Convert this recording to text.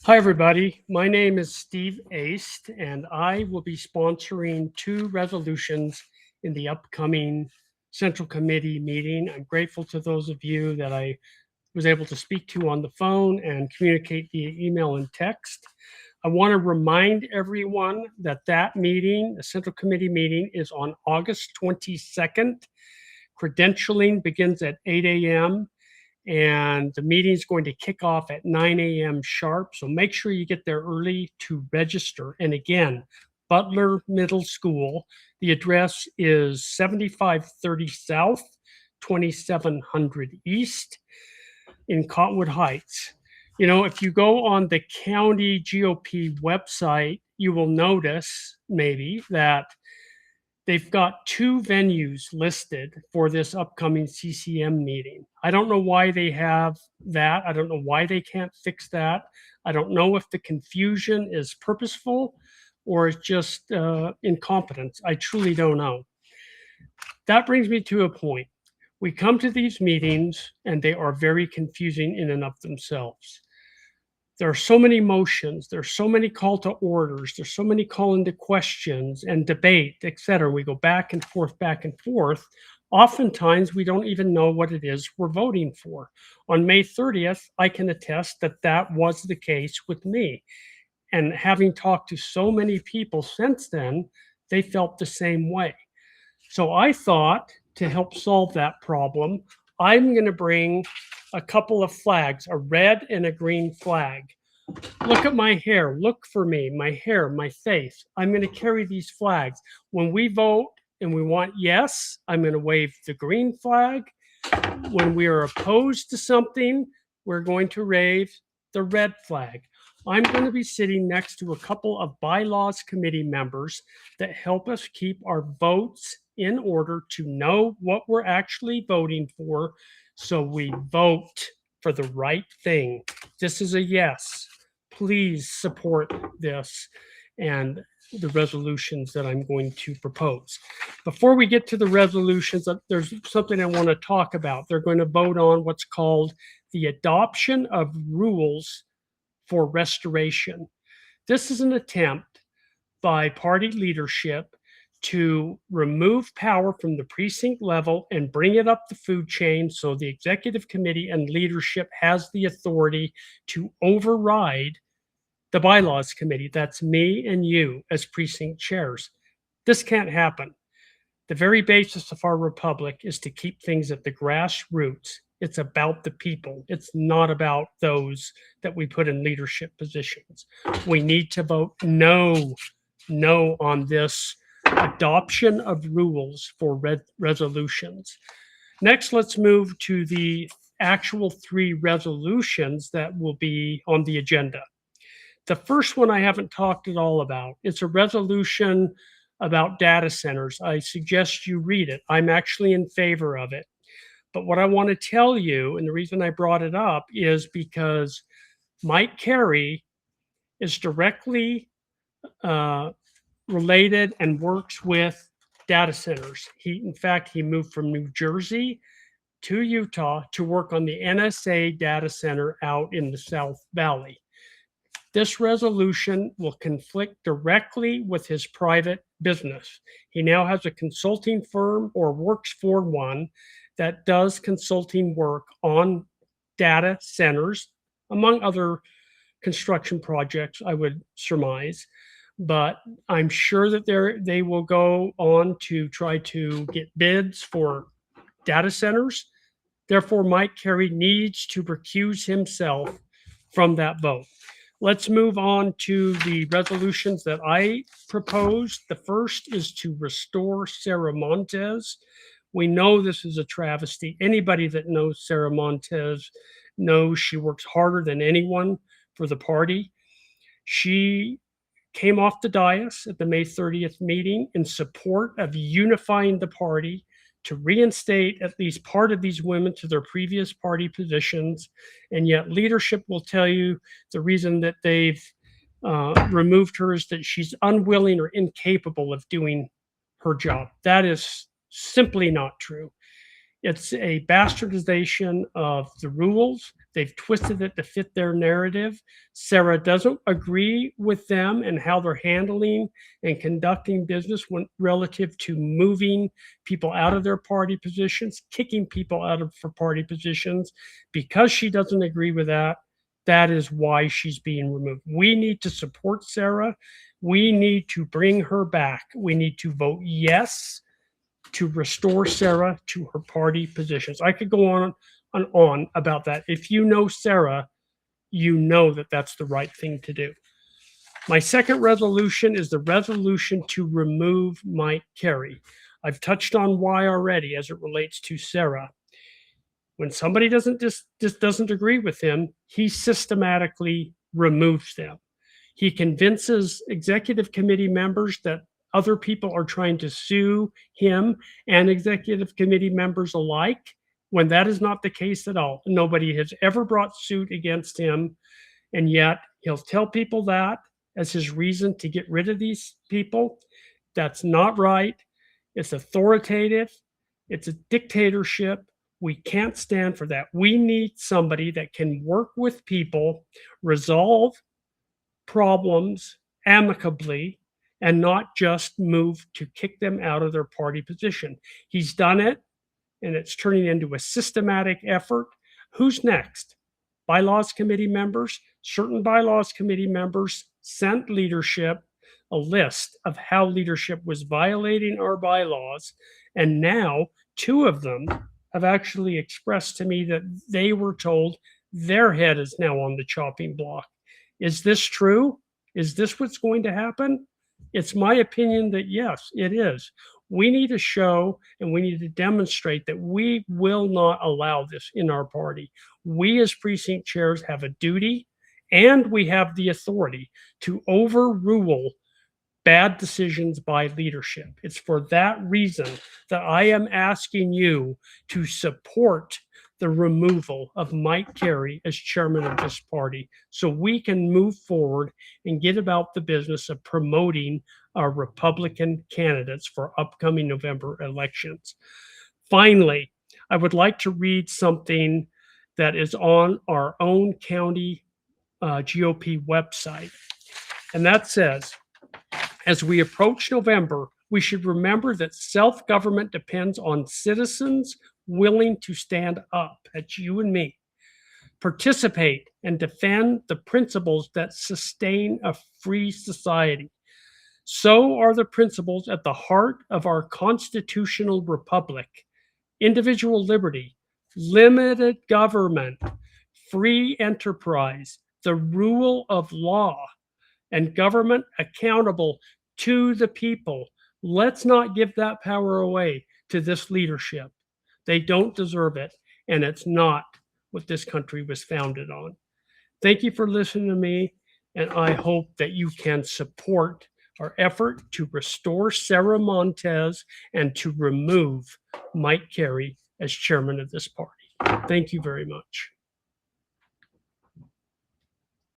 Hi, everybody. My name is Steve Aste, and I will be sponsoring two resolutions in the upcoming Central Committee meeting. I'm grateful to those of you that I was able to speak to on the phone and communicate via email and text. I want to remind everyone that meeting, the Central Committee meeting, is on August 22nd. Credentialing begins at 8 a.m. and the meeting is going to kick off at 9 a.m. sharp. So make sure you get there early to register. And again, Butler Middle School, the address is 7530 South, 2700 East in Cottonwood Heights. You know, if you go on the county GOP website, you will notice maybe that they've got two venues listed for this upcoming CCM meeting. I don't know why they have that. I don't know why they can't fix that. I don't know if the confusion is purposeful or it's just incompetence. I truly don't know. That brings me to a point. We come to these meetings and they are very confusing in and of themselves. There are so many motions, there's so many call to orders, there's so many call into questions and debate, etc. We go back and forth, back and forth. Oftentimes, we don't even know what it is we're voting for. On May 30th, I can attest that that was the case with me. And having talked to so many people since then, they felt the same way. So I thought to help solve that problem, I'm going to bring a couple of flags, a red and a green flag. Look at my hair. Look for me, my hair, my face. I'm going to carry these flags. When we vote and we want yes, I'm going to wave the green flag. When we are opposed to something, we're going to wave the red flag. I'm going to be sitting next to a couple of bylaws committee members that help us keep our votes in order to know what we're actually voting for, so we vote for the right thing. This is a yes. Please support this and the resolutions that I'm going to propose. Before we get to the resolutions, there's something I want to talk about. They're going to vote on what's called the adoption of rules for restoration. This is an attempt by party leadership to remove power from the precinct level and bring it up the food chain so the executive committee and leadership has the authority to override the bylaws committee. That's me and you as precinct chairs. This can't happen. The very basis of our republic is to keep things at the grassroots. It's about the people. It's not about those that we put in leadership positions. We need to vote no on this adoption of rules for resolutions. Next, let's move to the actual three resolutions that will be on the agenda. The first one I haven't talked at all about. It's a resolution about data centers. I suggest you read it. I'm actually in favor of it. But what I want to tell you, and the reason I brought it up, is because Mike Kerry is directly related and works with data centers. In fact, he moved from New Jersey to Utah to work on the NSA data center out in the South Valley. This resolution will conflict directly with his private business. He now has a consulting firm or works for one that does consulting work on data centers, among other construction projects, I would surmise. But I'm sure that they will go on to try to get bids for data centers. Therefore, Mike Kerry needs to recuse himself from that vote. Let's move on to the resolutions that I proposed. The first is to restore Sarah Montes. We know this is a travesty. Anybody that knows Sarah Montes knows she works harder than anyone for the party. She came off the dais at the May 30th meeting in support of unifying the party to reinstate at least part of these women to their previous party positions. And yet leadership will tell you the reason that they've removed her is that she's unwilling or incapable of doing her job. That is simply not true. It's a bastardization of the rules. They've twisted it to fit their narrative. Sarah doesn't agree with them and how they're handling and conducting business relative to moving people out of their party positions, kicking people out of for party positions. Because she doesn't agree with that, that is why she's being removed. We need to support Sarah. We need to bring her back. We need to vote yes to restore Sarah to her party positions. I could go on and on about that. If you know Sarah, you know that that's the right thing to do. My second resolution is the resolution to remove Mike Kerry. I've touched on why already as it relates to Sarah. When somebody doesn't agree with him, he systematically removes them. He convinces executive committee members that other people are trying to sue him and executive committee members alike, when that is not the case at all. Nobody has ever brought suit against him, and yet he'll tell people that as his reason to get rid of these people. That's not right. It's authoritative. It's a dictatorship. We can't stand for that. We need somebody that can work with people, resolve problems amicably, and not just move to kick them out of their party position. He's done it, and it's turning into a systematic effort. Who's next? Bylaws committee members. Certain bylaws committee members sent leadership a list of how leadership was violating our bylaws, and now two of them have actually expressed to me that they were told their head is now on the chopping block. Is this true? Is this what's going to happen? It's my opinion that yes, it is. We need to show and we need to demonstrate that we will not allow this in our party. We as precinct chairs have a duty, and we have the authority to overrule bad decisions by leadership. It's for that reason that I am asking you to support the removal of Mike Kerry as chairman of this party, so we can move forward and get about the business of promoting our Republican candidates for upcoming November elections. Finally, I would like to read something that is on our own county GOP website. And that says, as we approach November, we should remember that self-government depends on citizens willing to stand up. That's you and me. Participate and defend the principles that sustain a free society. So are the principles at the heart of our constitutional republic: individual liberty, limited government, free enterprise, the rule of law, and government accountable to the people. Let's not give that power away to this leadership. They don't deserve it, and it's not what this country was founded on. Thank you for listening to me, and I hope that you can support our effort to restore Sarah Montes and to remove Mike Kerry as chairman of this party. Thank you very much.